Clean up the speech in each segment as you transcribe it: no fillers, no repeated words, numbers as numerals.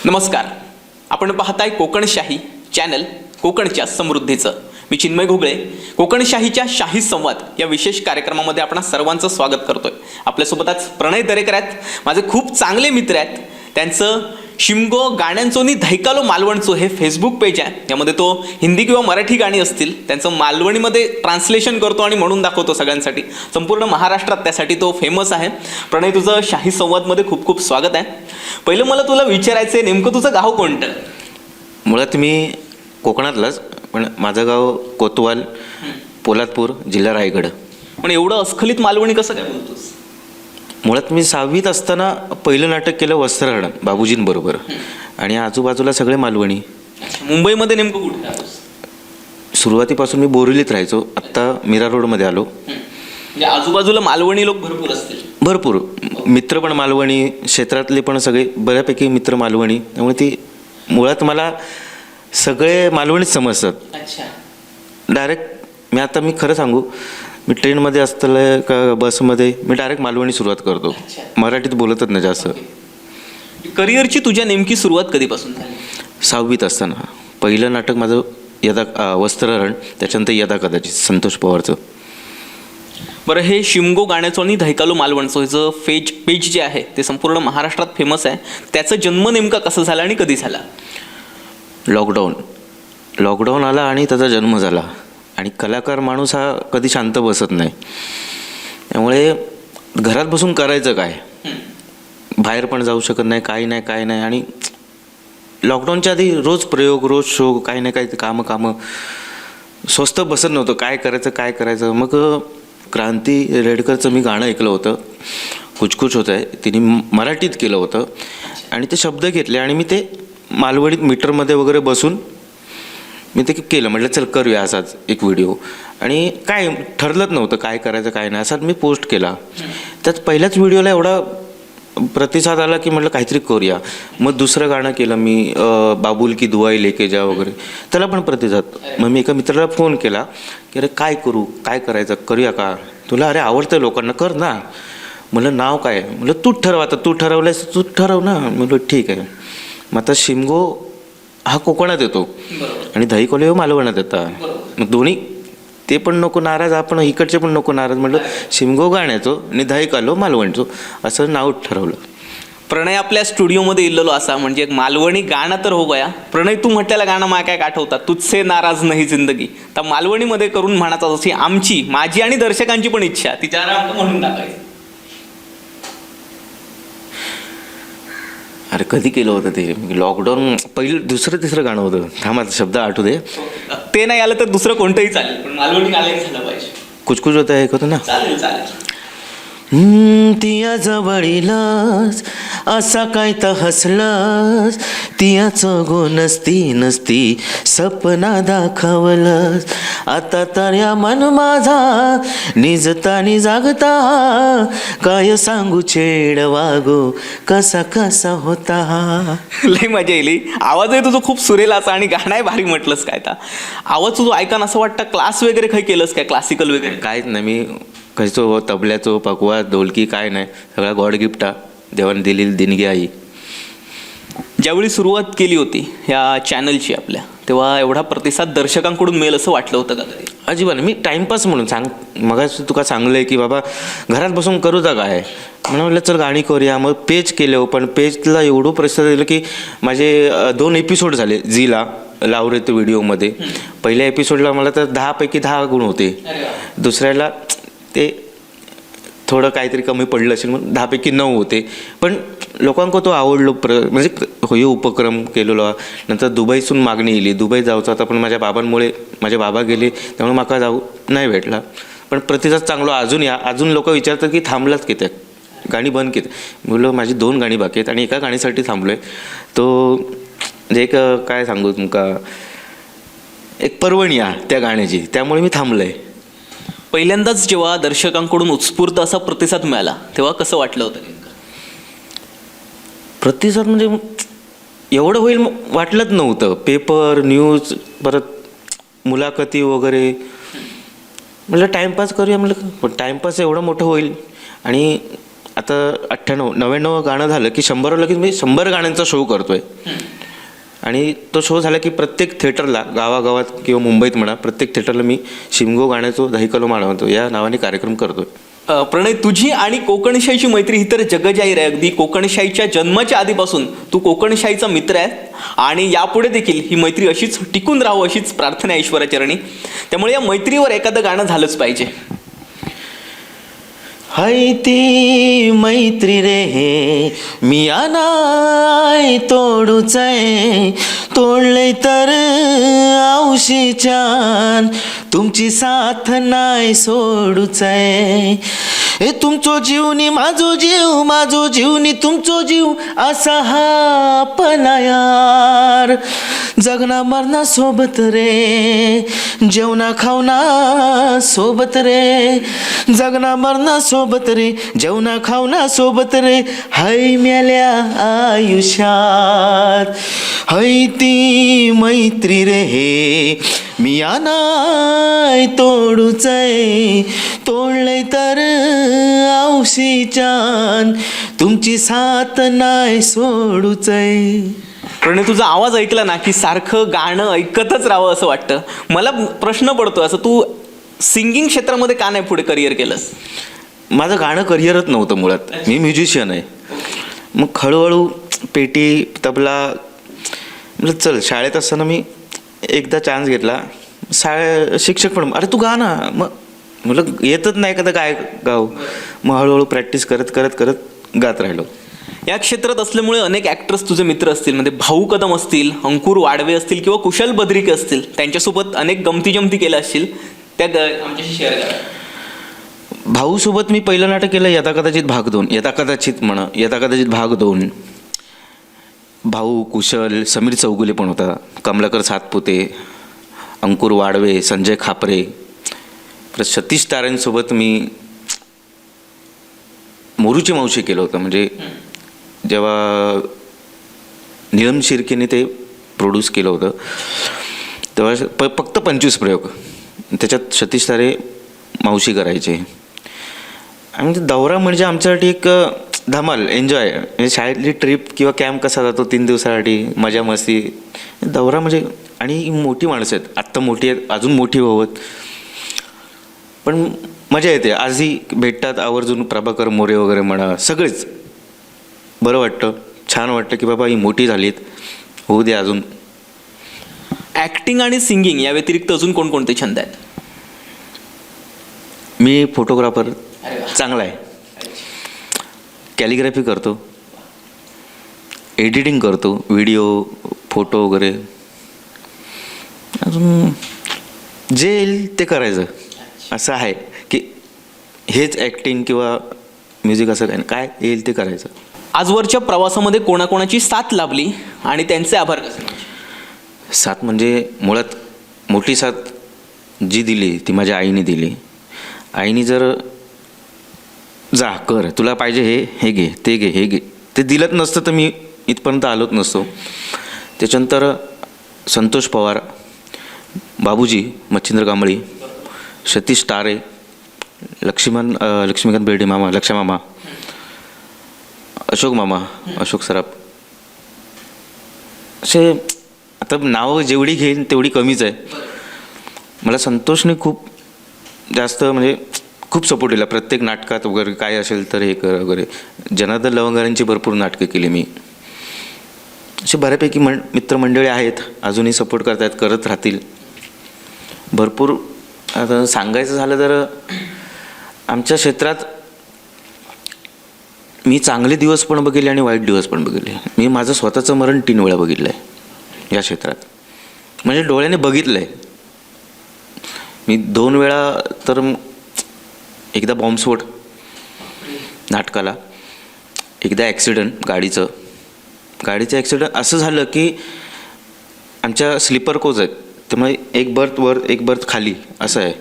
नमस्कार. आपण पाहताय कोकणशाही चॅनल कोकणच्या समृद्धीचं. मी चिन्मय घोगळे. कोकणशाहीच्या शाही संवाद या विशेष कार्यक्रमामध्ये आपण सर्वांचं स्वागत करतोय. आपल्यासोबत आज प्रणय दरेकर आहेत, माझे खूप चांगले मित्र आहेत. त्यांचं शिमगो गाण्यांचोनी धैकालो मालवणचो हे फेसबुक पेज आहे. यामध्ये तो हिंदी किंवा मराठी गाणी असतील त्यांचं मालवणीमध्ये ट्रान्सलेशन करतो आणि म्हणून दाखवतो सगळ्यांसाठी. संपूर्ण महाराष्ट्रात त्यासाठी तो फेमस आहे. प्रणय, तुझं शाही संवादमध्ये खूप खूप स्वागत आहे. पहिलं मला तुला विचारायचं आहे, नेमकं तुझं गाव कोणतं? मुळात मी कोकणातलाच, पण माझं गाव कोतवाल, पोलादपूर, जिल्हा रायगड. पण एवढं अस्खलित मालवणी कसं काय बोलतोस? मुळात मी 6वीत असताना पहिलं नाटक केलं वस्त्रहरण बाबूजींबरोबर, आणि आजूबाजूला सगळे मालवणी. मुंबईमध्ये नेमकं कुठे आलोस? सुरुवातीपासून मी बोरिवलीत राहायचो, आत्ता मीरा रोडमध्ये आलो. म्हणजे आजूबाजूला मालवणी लोक भरपूर असतील. भरपूर मित्र पण मालवणी, क्षेत्रातले पण सगळे बऱ्यापैकी मित्र मालवणी, त्यामुळे ती मुळात मला सगळे मालवणीच समजतात. अच्छा. डायरेक्ट मी खरं सांगू, मी ट्रेनमध्ये असताना का बसमध्ये मी डायरेक्ट मालवणी सुरुवात करतो. मराठीत बोलतच नाही जास्त. करिअरची तुझ्या नेमकी सुरुवात कधीपासून झाली? 6वीत असताना पहिलं नाटक माझं वस्त्रहरण, त्याच्यानंतर यदा कदाचित संतोष पवारचं. बरं, हे शिमगो गाण्याचं आणि धैकालो मालवणचं ह्याचं पेज जे आहे ते संपूर्ण महाराष्ट्रात फेमस आहे. त्याचा जन्म नेमका कसा झाला आणि कधी झाला? लॉकडाऊन आला आणि त्याचा जन्म झाला. आणि कलाकार माणूस हा कधी शांत बसत नाही, त्यामुळे घरात बसून करायचं काय, बाहेर पण जाऊ शकत नाही, काय नाही. आणि लॉकडाऊनच्या आधी रोज प्रयोग, रोज शो, काही नाही काही कामं स्वस्त बसत नव्हतं. काय करायचं. मग क्रांती रेडकरचं मी गाणं ऐकलं होतं, कुछ होत आहे, तिने मराठीत केलं होतं. आणि ते शब्द घेतले आणि मी ते मालवणीत मीटरमध्ये वगैरे बसून मी ते केलं. म्हटलं चल करूया असाच एक व्हिडिओ. आणि काय ठरलंच नव्हतं काय करायचं काय नाही, असाच मी पोस्ट केला. त्यात पहिल्याच व्हिडिओला एवढा प्रतिसाद आला की म्हटलं काहीतरी करूया. मग दुसरं गाणं केलं मी, बाबुल की दुआई लेके जा वगैरे, त्याला पण प्रतिसाद. मग मी एका मित्राला फोन केला की अरे काय करू, काय करायचं, करूया का, तुला अरे आवडतं लोकांना, कर ना. म्हटलं नाव काय? म्हटलं तूच ठरव, आता तू ठरवलंयस तूच ठरव ना. म्हटलं ठीक आहे. मग आता शिमगो हा कोकणात येतो आणि दहीकोले मालवणात येतात. मग दोन्ही ते पण नको नाराज, आपण इकडचे पण नको नाराज. म्हटलं शिमगो गाण्याचो आणि दहीकालो मालवणचो असं नाव ठरवलं. प्रणय आपल्या स्टुडिओमध्ये इल्लेलो असा म्हणजे एक मालवणी गाणं तर हो गया. प्रणय, तू म्हटलेलं गाणं मला काय आठवतात, तुझसे नाराज नाही जिंदगी. तर मालवणीमध्ये करून म्हणायचा, जशी माझी आणि दर्शकांची पण इच्छा, तिच्यावर म्हणून टाकायचं. अरे कधी केलं होतं ते? लॉकडाऊन पहिलं दुसरं तिसरं गाणं होतं, थांबा शब्द आठवू दे. ते नाही आलं तर दुसरं कोणतंही चालेल, पण मालवणी गाणं झालं पाहिजे. कुछ होतं एक होतं ना. चालेल. तिया जवळीलाच असा काय तर हसलास, तियाचं गो नसती सपना दाखवलंस. आता तर या मन माझा निजता जागता, काय सांगू छेड वागो कसा होता. लई मजा येईल. आवाजही तुझं खूप सुरेलाचा आणि गाणं भारी म्हटलंस काय. तर आवाज तुझं ऐकान असं वाटतं क्लास वगैरे काही केलंस काय, क्लासिकल वगैरे? काहीच नाही. मी कसो तबल्याचो पकवा ढोलकी काय नाही, सगळा गॉड गिफ्टा, देवाने दिलेली देणगी आई. ज्यावेळी सुरुवात केली होती ह्या चॅनलची आपल्या, तेव्हा एवढा प्रतिसाद दर्शकांकडून मिळेल असं वाटलं होतं का कधी? अजिबात. मी टाइमपास म्हणून मग तुका सांगलंय की बाबा घरात बसून करू जा काय, म्हणून म्हटलं चल गाणी करूया. मग पेज केलं, पण पेजला एवढं प्रतिसाद दिलं की माझे 2 एपिसोड झाले झीला लावरे ते व्हिडिओमध्ये. पहिल्या एपिसोडला मला तर 10 पैकी 10 गुण होते, दुसऱ्याला ते थोडं काहीतरी कमी पडलं असेल म्हणून 10 पैकी 9 होते. पण लोकांना तो आवडलो. म्हणजे हे उपक्रम केलेलो. नंतर दुबईतून मागणी येईल, दुबई जाऊचं आता, पण माझ्या बाबांमुळे माझे बाबा गेले त्यामुळे माका जाऊ नाही भेटला. पण प्रतिसाद चांगला अजून लोक विचारतात की थांबलाच किती गाणी बंद केली. बोललो माझी 2 गाणी बाकी आहेत आणि एका गाणीसाठी थांबलो आहे. तो म्हणजे एक काय सांगू तुमका, एक पर्वणी आहे त्या गाण्याची, त्यामुळे मी थांबलो आहे. पहिल्यांदाच जेव्हा दर्शकांकडून उत्स्फूर्त असा प्रतिसाद मिळाला तेव्हा कसं वाटलं होतं? प्रतिसाद म्हणजे एवढं होईल वाटलंच नव्हतं. पेपर, न्यूज, परत मुलाखती वगैरे. म्हटलं टाईमपास करूया, म्हटलं टाईमपास एवढं मोठं होईल आणि आता 98-99 गाणं झालं की 100 लगेच मी 100 गाण्यांचा शो करतोय. आणि तो शो झाला की प्रत्येक थिएटरला गावागावात किंवा मुंबईत म्हणा प्रत्येक थिएटरला मी शिमगो गाण्याचो दही कलो मानवतो या नावाने कार्यक्रम करतोय. प्रणय, तुझी आणि कोकणशाहीची मैत्री ही तर जगजाहीर आहे. अगदी कोकणशाहीच्या जन्माच्या आधीपासून तू कोकणशाहीचा मित्र आहे आणि यापुढे देखील ही मैत्री अशीच टिकून राहावं अशीच प्रार्थना आहे ईश्वराचरणी. त्यामुळे या मैत्रीवर एखादं गाणं झालंच पाहिजे. हाय ती मैत्री रे मी अनाय तोडूच आहे, तोडले तर औशीच्यान तुमची साथ नाही सोडूच आहे. हे तुमचो जीवनी माझो जीवनी तुमचो जीव असा हा पना यार. जगना मरणा सोबत रे, जेवणा खावना सोबत रे, जगना मरणा सोबत रे, जेवणा खावना सोबत रे. हाय मेल्या आयुष्यात हाय ती मैत्री रे हे मी अनाय तोडूच आहे, तोडले तर औशीच्यान तुमची साथ नाही सोडूच आहे. प्रणय, तुझा आवाज ऐकला ना की सारखं गाणं ऐकतच राहावं असं वाटतं. मला प्रश्न पडतो, असं तू सिंगिंग क्षेत्रामध्ये का नाही पुढे करिअर केलंस? माझं गाणं करिअरच नव्हतं मुळात. मी म्युझिशियन आहे. मग हळूहळू पेटी तबला म्हणजे चल. शाळेत असताना मी एकदा चान्स घेतला. शिक्षक पण अरे तू गा ना. मग म्हटलं येतच नाही कदा काय गाव. मग हळूहळू प्रॅक्टिस करत करत करत गात राहिलो. या क्षेत्रात असल्यामुळे अनेक ॲक्टर्स तुझे मित्र असतील, म्हणजे भाऊ कदम असतील, अंकुर वाडवे असतील किंवा कुशल बद्रिके असतील. त्यांच्यासोबत अनेक गमती जमती केल्या असतील, त्या आमच्याशी शेअर करा. भाऊसोबत मी पहिलं नाटक केलं यथा कदाचित भाग 2. यथा कदाचित भाग 2. भाऊ, कुशल, समीर चौगुले पण होता, कमलाकर सातपुते, अंकुर वाडवे, संजय खापरे, परत सतीश तारेंसोबत मी मोरूची मावशी केलं होतं. म्हणजे जेव्हा नीलम शिर्केने ते प्रोड्यूस केलं होतं तेव्हा फक्त 25 प्रयोग, त्याच्यात सतीश तारे मावशी करायचे. आणि दौरा म्हणजे आमच्यासाठी एक धमाल, एन्जॉय. म्हणजे शाळेतली ट्रिप किंवा कॅम्प कसा जातो 3 दिवसासाठी मजा मस्ती. दौरा म्हणजे आणि मोठी माणसं आहेत, आत्ता मोठी आहेत, अजून मोठी व्हावत, पण मजा येते. आजही भेटतात आवर्जून. प्रभाकर मोरे वगैरे म्हणा, सगळेच बरं वाटतं, छान वाटतं की बाबा ही मोठी झालीत, होऊ दे अजून. ॲक्टिंग आणि सिंगिंग या व्यतिरिक्त अजून कोणकोणते छंद आहेत? मी फोटोग्राफर चांगला आहे. कॅलिग्राफी करतो, एडिटिंग करतो, व्हिडिओ फोटो वगैरे. अजून जे येईल ते करायचं असं आहे की हेच ॲक्टिंग किंवा म्युझिक असं काय, काय येईल ते करायचं. आजवरच्या प्रवासामध्ये कोणाकोणाची साथ लाभली आणि त्यांचे आभार कसे? साथ म्हणजे मुळात मोठी साथ जी दिली ती माझ्या आईने दिली. आईने जर जा कर, तुला पाहिजे हे घे, ते घे, हे घे, ते दिलंच नसतं तर मी इथपर्यंत आलोच नसतो. त्याच्यानंतर संतोष पवार, बाबूजी मच्छिंद्र कांबळी, सतीश तारे, लक्ष्मीकांत बेर्डे मामा, लक्षा मामा, अशोक मामा, अशोक सराफ, असे आता नावं जेवढी घेईन तेवढी कमीच आहे. मला संतोषने खूप जास्त म्हणजे खूप सपोर्ट दिला प्रत्येक नाटकात वगैरे. काय असेल तर हे कर वगैरे. जनार्दन लवंगारांची भरपूर नाटकं केली मी. असे बऱ्यापैकी मित्रमंडळी आहेत, अजूनही सपोर्ट करतात, करत राहतील भरपूर. आता सांगायचं झालं तर आमच्या क्षेत्रात मी चांगले दिवस पण बघितले आणि वाईट दिवस पण बघितले. मी माझं स्वतःचं मरण 3 वेळा बघितलं आहे या क्षेत्रात. म्हणजे डोळ्याने बघितलं आहे मी 2 वेळा. तर एकदा बॉम्बस्फोट नाटकाला, एकदा ॲक्सिडंट गाडीचं ॲक्सिडंट असं झालं की आमच्या स्लीपर कोच आहेत, त्यामुळे एक बर्थ वर एक बर्थ खाली असं आहे.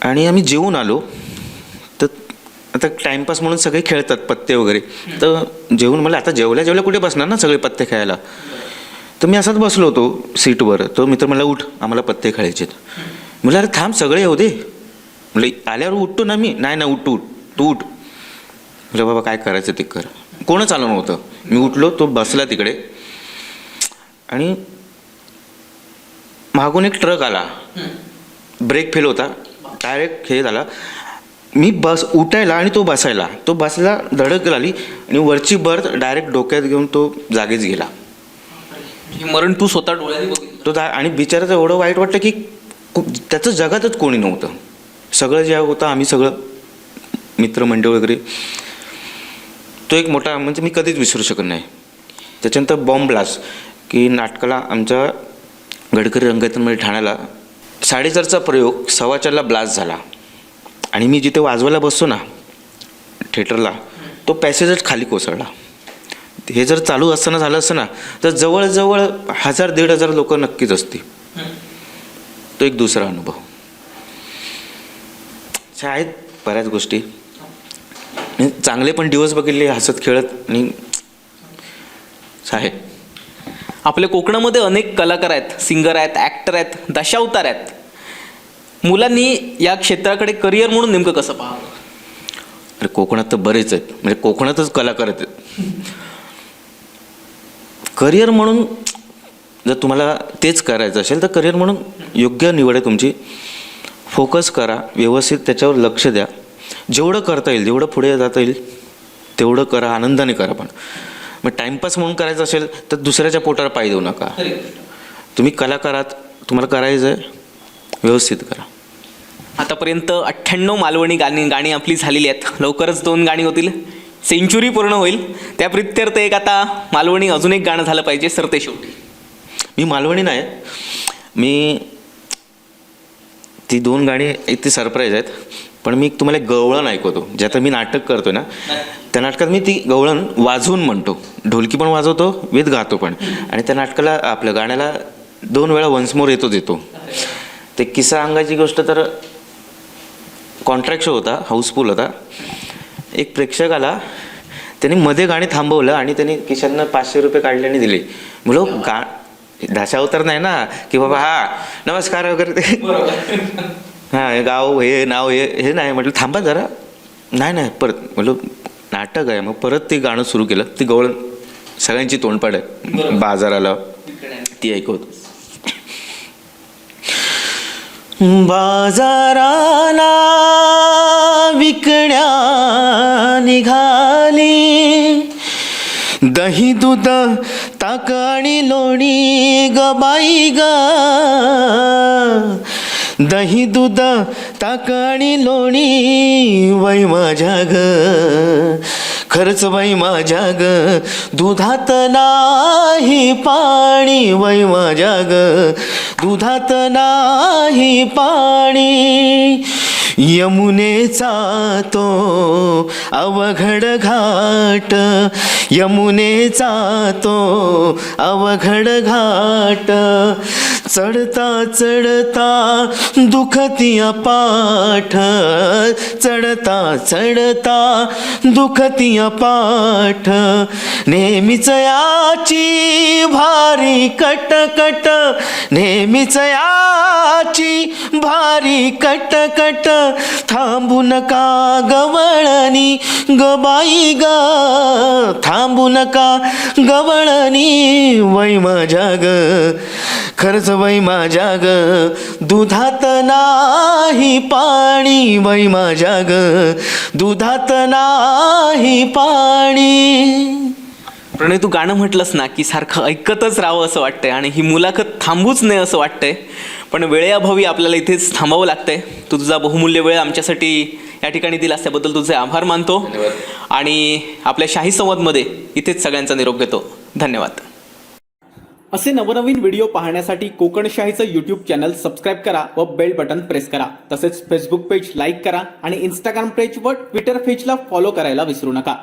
आणि आम्ही जेवून आलो तर आता टाईमपास म्हणून सगळे खेळतात पत्ते वगैरे. तर जेवून मला आता जेवल्या कुठे बसणार ना सगळे पत्ते खेळायला. तर मी असाच बसलो होतो सीटवर. तो मित्र मला उठ, आम्हाला पत्ते खेळायचे. मला अरे थांब सगळे येऊ दे. म्हणजे आल्यावर उठतो ना मी. नाही उठ तू उठ. म्हटलं बाबा काय करायचं ते कर. कोणच आलं नव्हतं. मी उठलो, तो बसला तिकडे आणि मागून एक ट्रक आला. ब्रेक फेल होता, डायरेक्ट हे झाला. मी उठायला आणि तो बसायला, तो बसला, धडक लागली आणि वरची बर्थ डायरेक्ट डोक्यात घेऊन तो जागीच गेला. हे मरण तू स्वतः डोळ्याने बघितलं? आणि बिचाराचं एवढं वाईट वाटतं की त्याचं जगातच कोणी नव्हतं. सगळं जे होतं आम्ही सगळं मित्रमंडळ वगैरे. तो एक मोठा म्हणजे मी कधीच विसरू शकत नाही. त्याच्यानंतर बॉम्ब ब्लास्ट की नाटकाला आमच्या गडकरी रंगयतमध्ये ठाण्याला 4:30चा प्रयोग 4:15ला ब्लास्ट झाला आणि मी जिथे वाजवायला बसतो ना थिएटरला, तो पॅसेजच खाली कोसळला. हे जर चालू असताना झालं असतं ना तर जवळजवळ 1000-1500 लोक नक्कीच असतील. तो एक दुसरा अनुभव. आहेत बऱ्याच गोष्टी. चांगले पण दिवस बघितले हसत खेळत आणि आहे. आपल्या कोकणामध्ये अनेक कलाकार आहेत, सिंगर आहेत, ॲक्टर आहेत, दशावतार आहेत. मुलांनी या क्षेत्राकडे करिअर म्हणून नेमकं कसं पाहावं? अरे कोकणात तर बरेच आहेत, म्हणजे कोकणातच कलाकार आहेत. करिअर म्हणून जर तुम्हाला तेच करायचं असेल तर करिअर म्हणून योग्य निवड आहे तुमची. फोकस करा, व्यवस्थित त्याच्यावर लक्ष द्या. जेवढं करता येईल, जेवढं पुढे जाता येईल तेवढं करा, आनंदाने करा. पण मग टाईमपास म्हणून करायचं असेल तर दुसऱ्याच्या पोटावर पाय देऊ नका. तुम्ही कलाकारात, तुम्हाला करायचं आहे, व्यवस्थित करा. आतापर्यंत 98 मालवणी गाणी आपली झालेली आहेत. लवकरच 2 गाणी होतील, सेंचुरी पूर्ण होईल. त्या प्रित्यर्थ एक आता मालवणी अजून एक गाणं झालं पाहिजे सरते शेवटी. मी मालवणी नाही, मी ती 2 गाणी एक ती सरप्राईज आहेत. पण मी तुम्हाला एक गवळण ऐकवतो. जे आता मी नाटक करतो ना त्या नाटकात मी ती गवळण वाजवून म्हणतो. ढोलकी पण वाजवतो, विथ गातो पण. आणि त्या नाटकाला आपल्या गाण्याला 2 वेळा वन्स मोर येतो. ते किस्सा अंगाची गोष्ट तर कॉन्ट्रॅक्ट शो होता, हाऊसफुल होता. एक प्रेक्षक आला, त्यांनी मध्ये गाणी थांबवलं आणि त्यांनी किशननं 500 रुपये काढले आणि दिले. म्हणलं दशावतार नाही ना की बाबा हा नमस्कार वगैरे ते हां गाव हे नाव हे नाही. म्हटलं थांबा जरा. नाही परत म्हटलं नाटक आहे. मग परत ते गाणं सुरू केलं. ती गवळण सगळ्यांची तोंडपाड आहे बाजाराला, ती ऐकवतो. बाजाराला विकण्या निघाली, दही दूध ताक आणि लोणी ग बाई ग. दही दूध ताक आणि लोणी वै माझ्या ग. खरंच बाई माझ्या ग, दुधात नाही पाणी वै माझ्या ग. दुधात नाही पाणी. यमुनेचा तो अवघड घाट, यमुनेचा तो अवघड घाट. चढता चढता दुखतिया पाठ, चढता चढता दुखतिया पाठ. नेहमीच याची भारी कटकट, नेहमीच याची भारी कटकट. थांबू नका गवळणी ग बाई ग, थांबू नका गवळणी वै माझ्या ग. खरंच वै माझ्या ग, दुधात नाही पाणी वै माझ्या ग. दुधात नाही पाणी. प्रणय, तू गाणं म्हटलंस ना की सारखं ऐकतच राहावं असं वाटतंय आणि ही मुलाखत थांबूच नये असं वाटतंय. पण वेळेअभावी आपल्याला इथेच थांबावं लागतंय. तू तुझा बहुमूल्य वेळ आमच्यासाठी या ठिकाणी दिलास त्याबद्दल तुझे आभार मानतो. आणि आपल्या शाही संवादमध्ये इथेच सगळ्यांचा निरोप घेतो. धन्यवाद. असे नवनवीन व्हिडिओ पाहण्यासाठी कोकणशाहीचं यूट्यूब चॅनल सबस्क्राईब करा व बेल बटन प्रेस करा. तसेच फेसबुक पेज लाईक करा आणि इंस्टाग्राम पेज व ट्विटर पेजला फॉलो करायला विसरू नका.